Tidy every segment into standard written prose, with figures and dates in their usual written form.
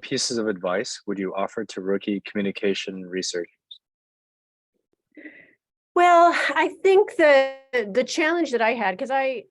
pieces of advice would you offer to rookie communication research? Well, I think the challenge that I had, because I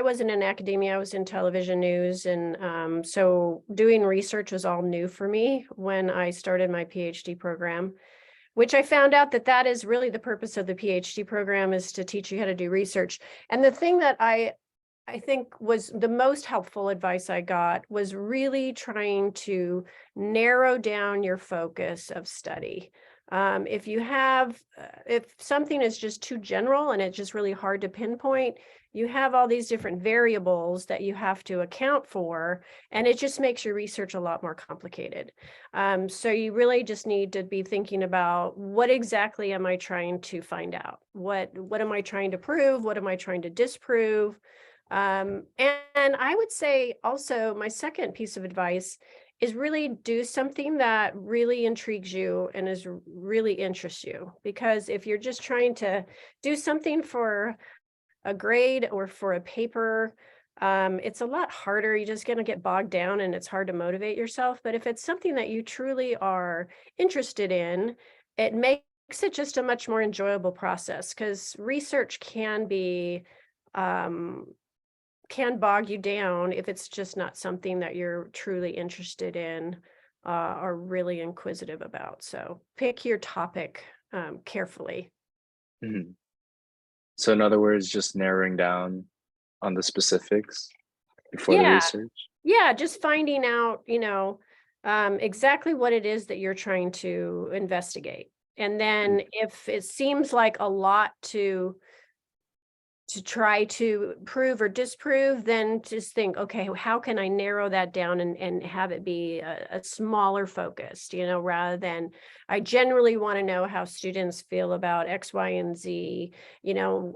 wasn't in academia, I was in television news, and so doing research was all new for me when I started my PhD program, which I found out that that is really the purpose of the PhD program, is to teach you how to do research. And the thing that I think was the most helpful advice I got was really trying to narrow down your focus of study. If you have, if something is just too general and it's just really hard to pinpoint, you have all these different variables that you have to account for, and it just makes your research a lot more complicated. So you really just need to be thinking about, what exactly am I trying to find out? What am I trying to prove? What am I trying to disprove? And I would say also, my second piece of advice is really do something that really intrigues you and is really interests you. Because if you're just trying to do something for a grade or for a paper, it's a lot harder. You're just going to get bogged down and it's hard to motivate yourself. But if it's something that you truly are interested in, it makes it just a much more enjoyable process, because research can bog you down if it's just not something that you're truly interested in, or really inquisitive about. So pick your topic carefully. Mhm. So in other words, just narrowing down on the specifics before the Yeah, research? yeah, just finding out, exactly what it is that you're trying to investigate. And Mm, then if it seems like a lot to try to prove or disprove, then just think, okay, how can I narrow that down and have it be a smaller focused, rather than, I generally want to know how students feel about X, Y, and Z,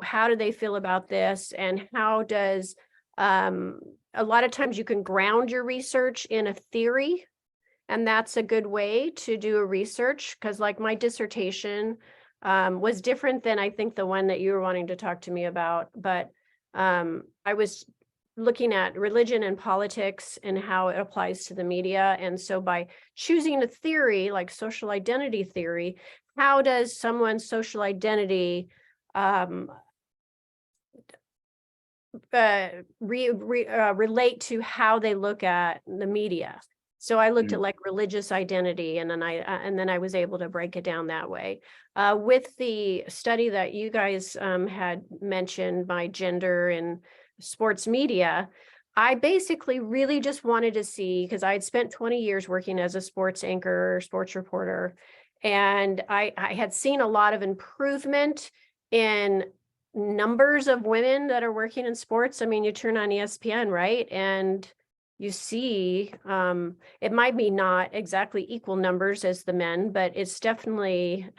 how do they feel about this? And how does, a lot of times you can ground your research in a theory, and that's a good way to do a research, because like my dissertation was different than I think the one that you were wanting to talk to me about. But I was looking at religion and politics and how it applies to the media. And so by choosing a theory like social identity theory, how does someone's social identity um, relate to how they look at the media? So I looked at mhm. like religious identity, and then I was able to break it down that way. With the study that you guys had mentioned, my gender and sports media, I basically really just wanted to see, because I had spent 20 years working as a sports anchor, sports reporter, and I had seen a lot of improvement in numbers of women that are working in sports. I mean, you turn on ESPN, right? And you see, it might be not exactly equal numbers as the men, but it's definitely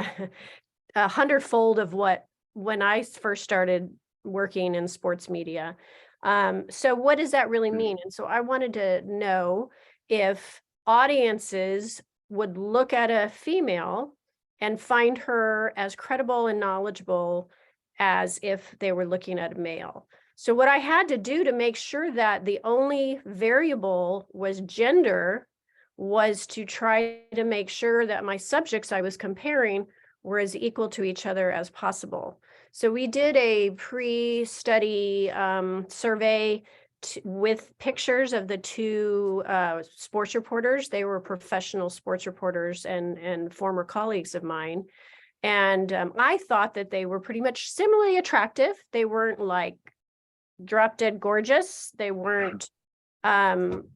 a hundredfold of what when I first started working in sports media. So what does that really Mm, mean? And so I wanted to know if audiences would look at a female and find her as credible and knowledgeable as if they were looking at a male. So what I had to do to make sure that the only variable was gender was to try to make sure that my subjects I was comparing were as equal to each other as possible. So we did a pre-study survey with pictures of the two sports reporters. They were professional sports reporters and former colleagues of mine. And I thought that they were pretty much similarly attractive. They weren't like drop dead gorgeous. They weren't, um,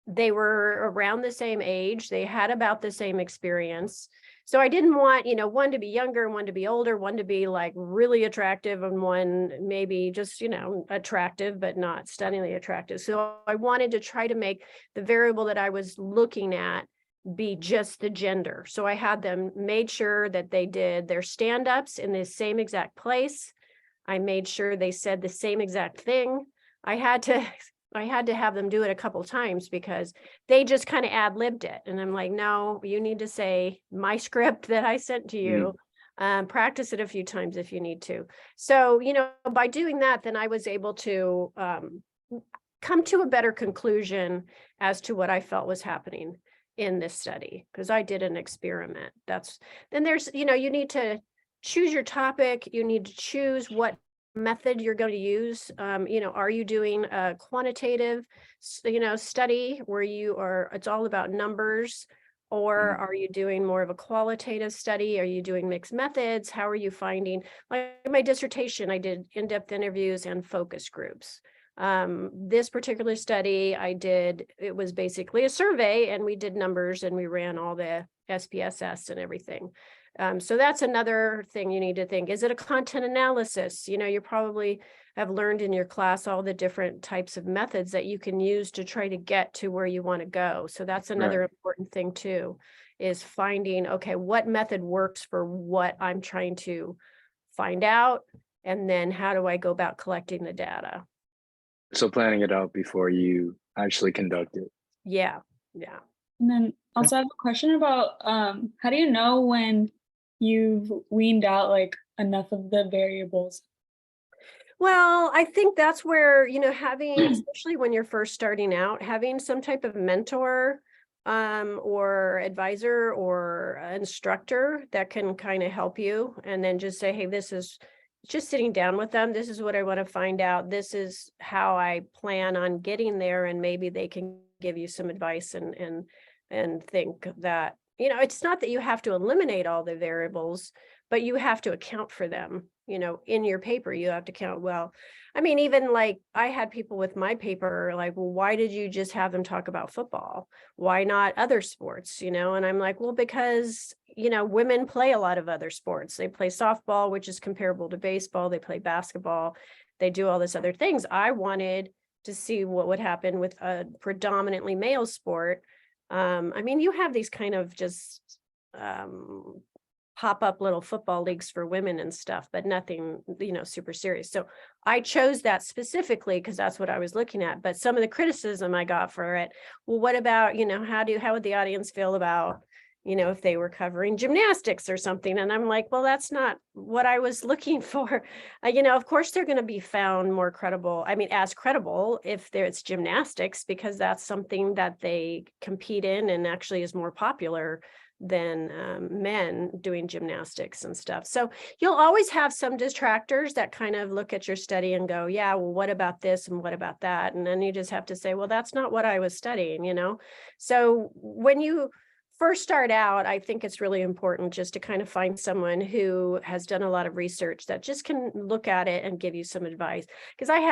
they were around the same age. They had about the same experience. So I didn't want, one to be younger and one to be older, one to be like really attractive and one maybe just, attractive, but not stunningly attractive. So I wanted to try to make the variable that I was looking at be just the gender. So I had them made sure that they did their stand-ups in the same exact place. I made sure they said the same exact thing. I had to have them do it a couple times because they just kind of ad-libbed it. And I'm like, no, you need to say my script that I sent to you. mm, Practice it a few times if you need to. So, by doing that, then I was able to come to a better conclusion as to what I felt was happening. in this study because I did an experiment. Then there's, you need to choose your topic. You need to choose what method you're going to use. Are you doing a quantitative, study where it's all about numbers, or Mhm. are you doing more of a qualitative study? Are you doing mixed methods? How are you finding, like my dissertation, I did in-depth interviews and focus groups. This particular study it was basically a survey, and we did numbers and we ran all the SPSS and everything. So that's another thing you need to think. Is it a content analysis? You probably have learned in your class all the different types of methods that you can use to try to get to where you want to go. So that's another Right. important thing too, is finding, okay, what method works for what I'm trying to find out, and then how do I go about collecting the data? So planning it out before you actually conduct it. Yeah, yeah. And then Okay. also I have a question about how do you know when you've weaned out like enough of the variables? Well, I think that's where, having, especially when you're first starting out, having some type of mentor, or advisor or instructor that can kind of help you, and then just say, hey, this is just sitting down with them. This is what I want to find out. This is how I plan on getting there. And maybe they can give you some advice and think that, it's not that you have to eliminate all the variables, but you have to account for them. In your paper, you have to count. Well, I mean, even like I had people with my paper, like, well, why did you just have them talk about football? Why not other sports? And I'm like, well, because, women play a lot of other sports. They play softball, which is comparable to baseball. They play basketball. They do all this other things. I wanted to see what would happen with a predominantly male sport. I mean, you have these kind of just pop up little football leagues for women and stuff, but nothing, super serious. So I chose that specifically because that's what I was looking at. But some of the criticism I got for it, well, what about, how would the audience feel about, if they were covering gymnastics or something? And I'm like, well, that's not what I was looking for. Of course, they're going to be found more credible. I mean, as credible if it's gymnastics, because that's something that they compete in and actually is more popular than men doing gymnastics and stuff. So you'll always have some detractors that kind of look at your study and go, yeah, well, what about this and what about that? And then you just have to say, well, that's not what I was studying, So when you first start out, I think it's really important just to kind of find someone who has done a lot of research that just can look at it and give you some advice. Because I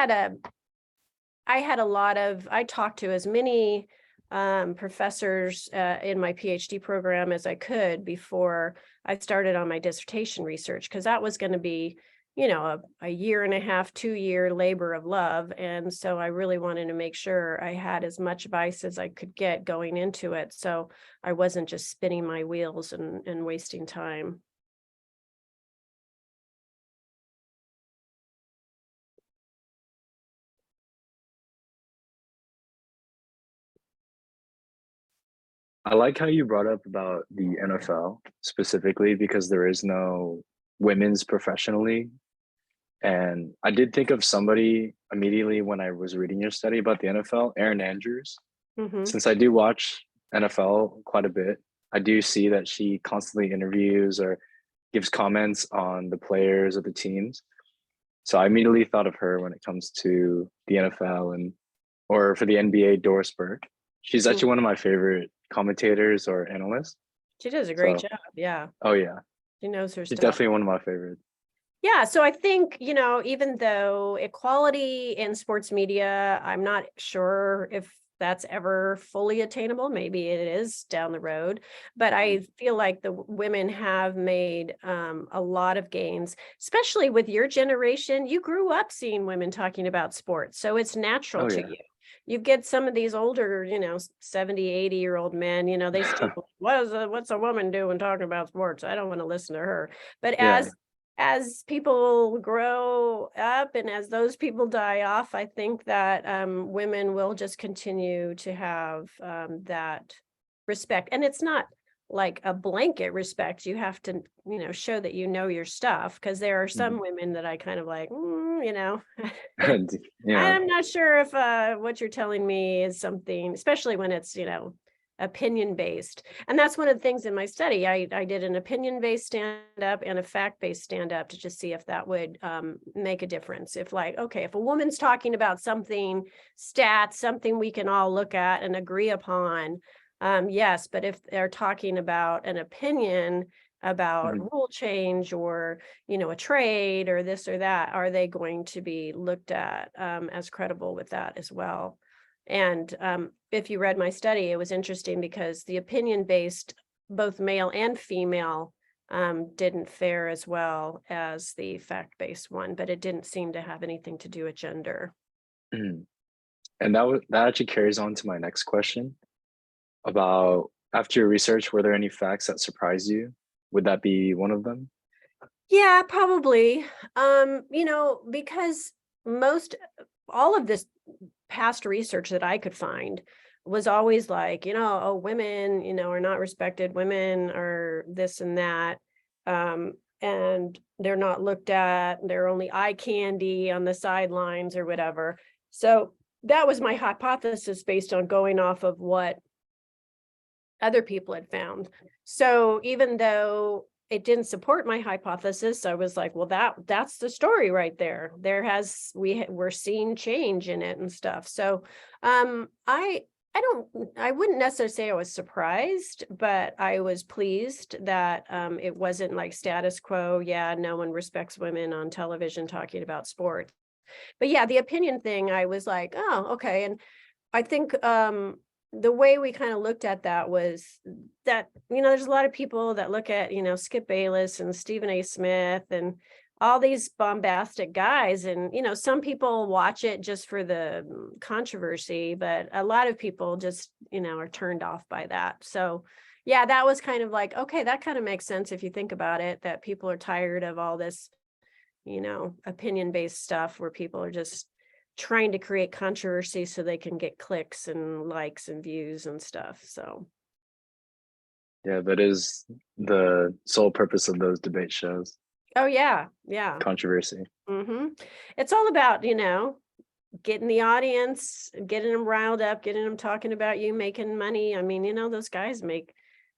talked to as many professors in my PhD program as I could before I started on my dissertation research, because that was going to be, a year and a half, 2-year labor of love. And so I really wanted to make sure I had as much advice as I could get going into it. So I wasn't just spinning my wheels and wasting time. I like how you brought up about the NFL specifically because there is no women's professional league. And I did think of somebody immediately when I was reading your study about the NFL, Erin Andrews. Mm-hmm. Since I do watch NFL quite a bit, I do see that she constantly interviews or gives comments on the players of the teams. So I immediately thought of her when it comes to the NFL or for the NBA, Doris Burke. She's actually one of my favorite commentators or analysts. She does a great So, job. Yeah. oh yeah, She knows her she's stuff. definitely one of my favorites. Yeah, so I think, even though equality in sports media, I'm not sure if that's ever fully attainable. Maybe it is down the road, but I feel like the women have made a lot of gains, especially with your generation. You grew up seeing women talking about sports, so it's natural Oh to yeah. you. You get some of these older, 70, 80-year-old men, they still, what's a woman doing talking about sports? I don't want to listen to her. But Yeah. as people grow up and as those people die off, I think that women will just continue to have that respect. And it's not like a blanket respect. You have to, show that you know your stuff, because there are some Mhm. women that I kind of like, Yeah. I'm not sure if what you're telling me is something, especially when it's, opinion-based. And that's one of the things in my study. I did an opinion-based stand-up and a fact-based stand-up to just see if that would make a difference. If like, okay, if a woman's talking about something, stats, something we can all look at and agree upon, yes, but if they're talking about an opinion about Mhm. rule change or, a trade or this or that, are they going to be looked at as credible with that as well? And if you read my study, it was interesting because the opinion-based, both male and female, didn't fare as well as the fact-based one, but it didn't seem to have anything to do with gender. Mhm. And that actually carries on to my next question about, after your research, were there any facts that surprised you? Would that be one of them? Yeah, probably. Because all of this past research that I could find was always like, oh, women, are not respected, women are this and that. And they're not looked at, they're only eye candy on the sidelines or whatever. So that was my hypothesis based on going off of what other people had found. So even though it didn't support my hypothesis, I was like, well, that's the story right there. We're seeing change in it and stuff. So I wouldn't necessarily say I was surprised, but I was pleased that it wasn't like status quo. Yeah, no one respects women on television talking about sports. But yeah, the opinion thing, I was like, oh, okay. And I think the way we kind of looked at that was that, there's a lot of people that look at, Skip Bayless and Stephen A. Smith and all these bombastic guys. And, some people watch it just for the controversy, but a lot of people just, are turned off by that. So yeah, that was kind of like, okay, that kind of makes sense if you think about it, that people are tired of all this, opinion-based stuff where people are just trying to create controversy so they can get clicks and likes and views and stuff. So Yeah, that is the sole purpose of those debate shows, oh yeah, controversy. it's all about, getting the audience, getting them riled up, getting them talking about you, making money. I mean, those guys make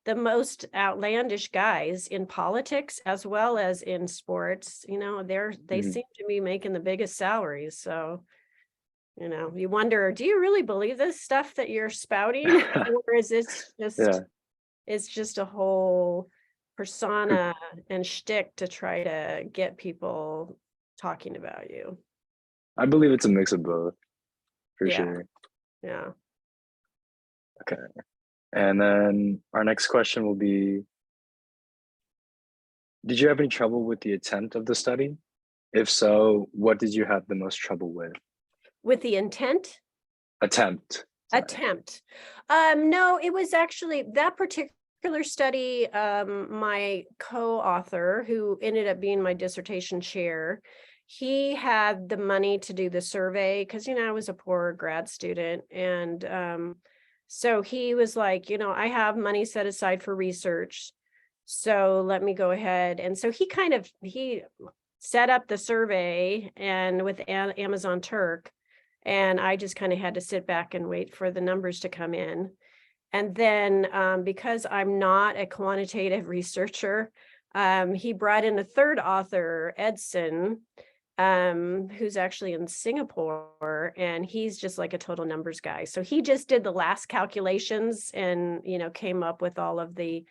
the most outlandish guys in politics as well as in sports. They Mhm. seem to be making the biggest salaries. So you wonder, do you really believe this stuff that you're spouting? Or is this Yeah, it's just a whole persona and shtick to try to get people talking about you? I believe it's a mix of both, for Yeah, sure. yeah. Okay. And then our next question will be, did you have any trouble with the intent of the study? If so, what did you have the most trouble with? With the intent? Sorry. Attempt. No, it was actually that particular study, my co-author, who ended up being my dissertation chair, he had the money to do the survey because, I was a poor grad student. And so he was like, I have money set aside for research. So let me go ahead. And so he set up the survey and with Amazon Turk. And I just kind of had to sit back and wait for the numbers to come in. And then because I'm not a quantitative researcher, he brought in a third author, Edson, who's actually in Singapore, and he's just like a total numbers guy. So he just did the last calculations and, came up with all of the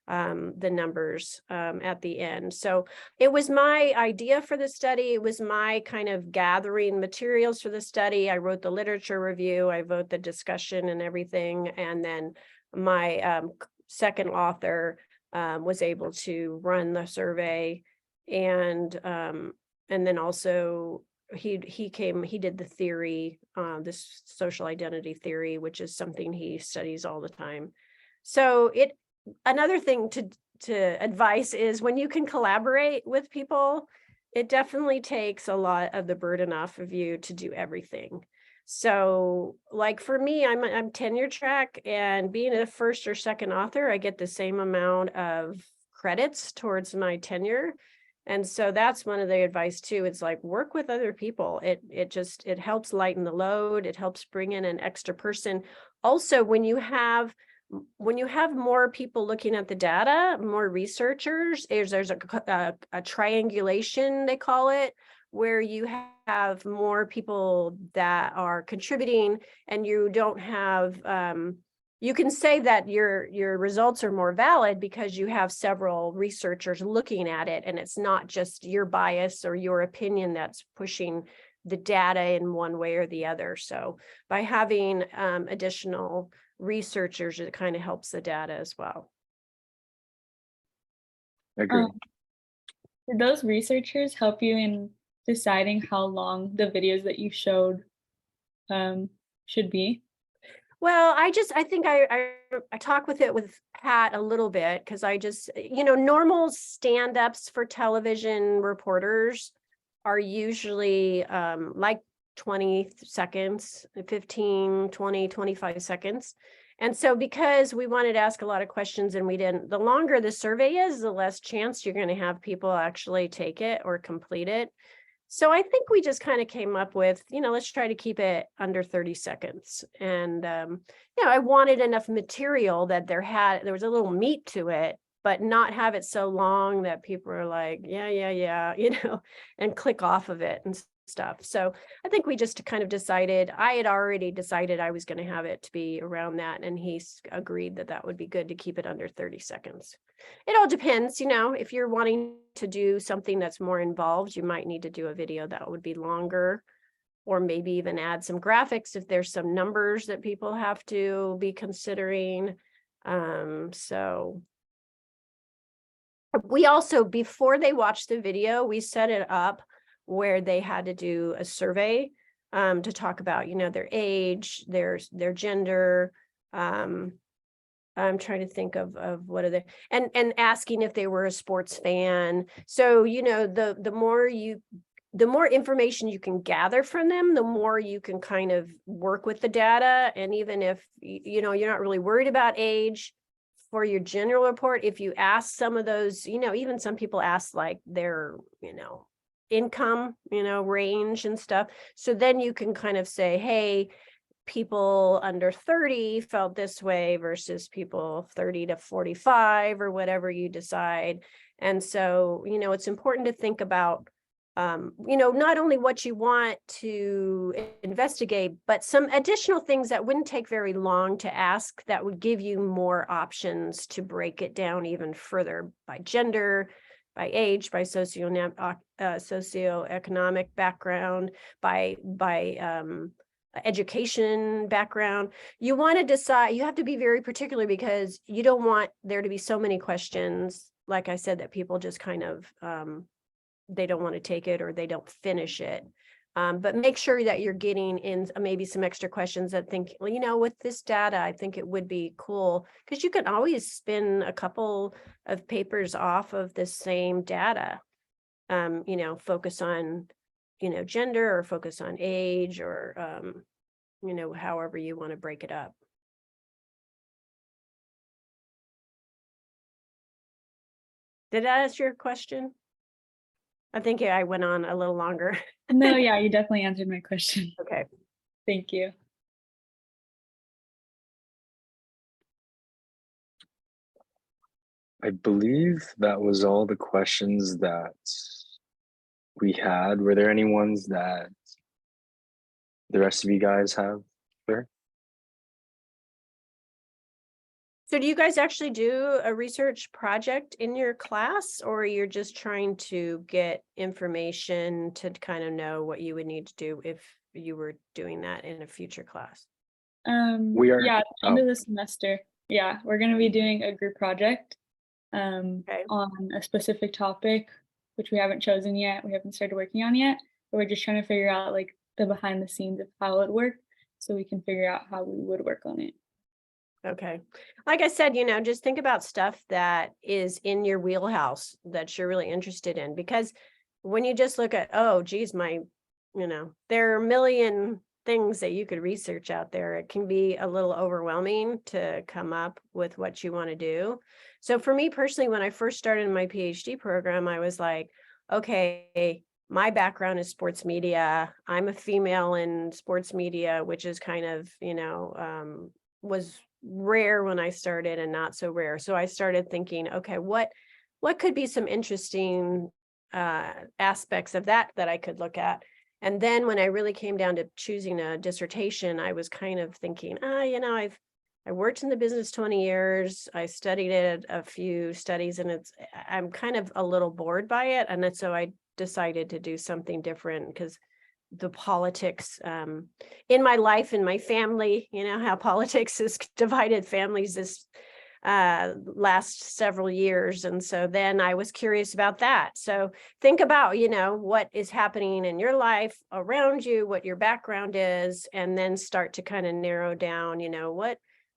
numbers at the end. So it was my idea for the study. It was my kind of gathering materials for the study. I wrote the literature review, I wrote the discussion and everything. And then my second author was able to run the survey. And then also he did the theory, this social identity theory, which is something he studies all the time. So another thing to advice is when you can collaborate with people, it definitely takes a lot of the burden off of you to do everything. So like for me, I'm tenure track, and being a first or second author, I get the same amount of credits towards my tenure. And so that's one of the advice too. It's like work with other people. It helps lighten the load. It helps bring in an extra person. Also, when you have when you have more people looking at the data, more researchers, there's a triangulation, they call it, where you have more people that are contributing, and you don't have, you can say that your results are more valid because you have several researchers looking at it, and it's not just your bias or your opinion that's pushing the data in one way or the other. So by having additional researchers, it kind of helps the data as well. Agree. Did those researchers help you in deciding how long the videos that you showed should be? Well, I think I talk with Pat a little bit, because I just, normal stand-ups for television reporters are usually like 20 seconds, 15, 20, 25 seconds. And so because we wanted to ask a lot of questions and we didn't, the longer the survey is, the less chance you're going to have people actually take it or complete it. So I think we just kind of came up with, let's try to keep it under 30 seconds. And, I wanted enough material that there was a little meat to it, but not have it so long that people are like, yeah, and click off of it and stuff. So I think we just kind of decided, I had already decided I was going to have it to be around that. And he's agreed that that would be good to keep it under 30 seconds. It all depends, if you're wanting to do something that's more involved, you might need to do a video that would be longer, or maybe even add some graphics if there's some numbers that people have to be considering. So we also, before they watch the video, we set it up where they had to do a survey to talk about, their age, their gender. I'm trying to think of what are they, and asking if they were a sports fan. So, the more information you can gather from them, the more you can kind of work with the data. And even if, you're not really worried about age for your general report, if you ask some of those, even some people ask like their, income, range and stuff. So then you can kind of say, hey, people under 30 felt this way versus people 30 to 45 or whatever you decide. And so, it's important to think about, not only what you want to investigate, but some additional things that wouldn't take very long to ask that would give you more options to break it down even further by gender, by age, by socioeconomic background, by education background. You want to decide, you have to be very particular, because you don't want there to be so many questions, like I said, that people just kind of, they don't want to take it or they don't finish it. But make sure that you're getting in maybe some extra questions that think, well, with this data, I think it would be cool, because you can always spin a couple of papers off of the same data, focus on, gender, or focus on age, or, however you want to break it up. Did that answer your question? I think I went on a little longer. No, yeah, you definitely answered my question. Okay. Thank you. I believe that was all the questions that we had. Were there any ones that the rest of you guys have? Sure. So do you guys actually do a research project in your class, or you're just trying to get information to kind of know what you would need to do if you were doing that in a future class? We are. Yeah, at the end of the semester. Yeah, we're going to be doing a group project Okay. on a specific topic, which we haven't chosen yet. We haven't started working on yet, but we're just trying to figure out like the behind the scenes of how it would work, so we can figure out how we would work on it. Okay. Like I said, just think about stuff that is in your wheelhouse that you're really interested in, because when you just look at, oh, geez, there are a million things that you could research out there, it can be a little overwhelming to come up with what you want to do. So for me personally, when I first started my PhD program, I was like, okay, my background is sports media. I'm a female in sports media, which is kind of, was rare when I started and not so rare. So I started thinking, okay, what could be some interesting aspects of that I could look at? And then when I really came down to choosing a dissertation, I was kind of thinking, I worked in the business 20 years. I studied it a few studies, and I'm kind of a little bored by it. And then, so I decided to do something different, because the politics in my life, in my family, how politics has divided families this last several years. And so then I was curious about that. So think about, what is happening in your life around you, what your background is, and then start to kind of narrow down,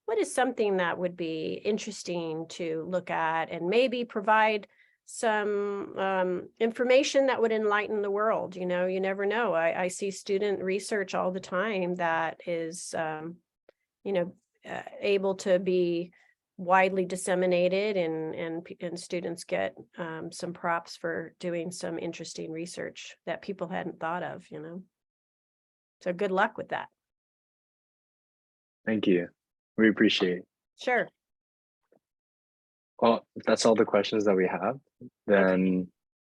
what is something that would be interesting to look at, and maybe provide some information that would enlighten the world. You never know. I see student research all the time that is, able to be widely disseminated, and students get some props for doing some interesting research that people hadn't thought of. So good luck with that. Thank you. We appreciate it. Sure. Well, if that's all the questions that we have, then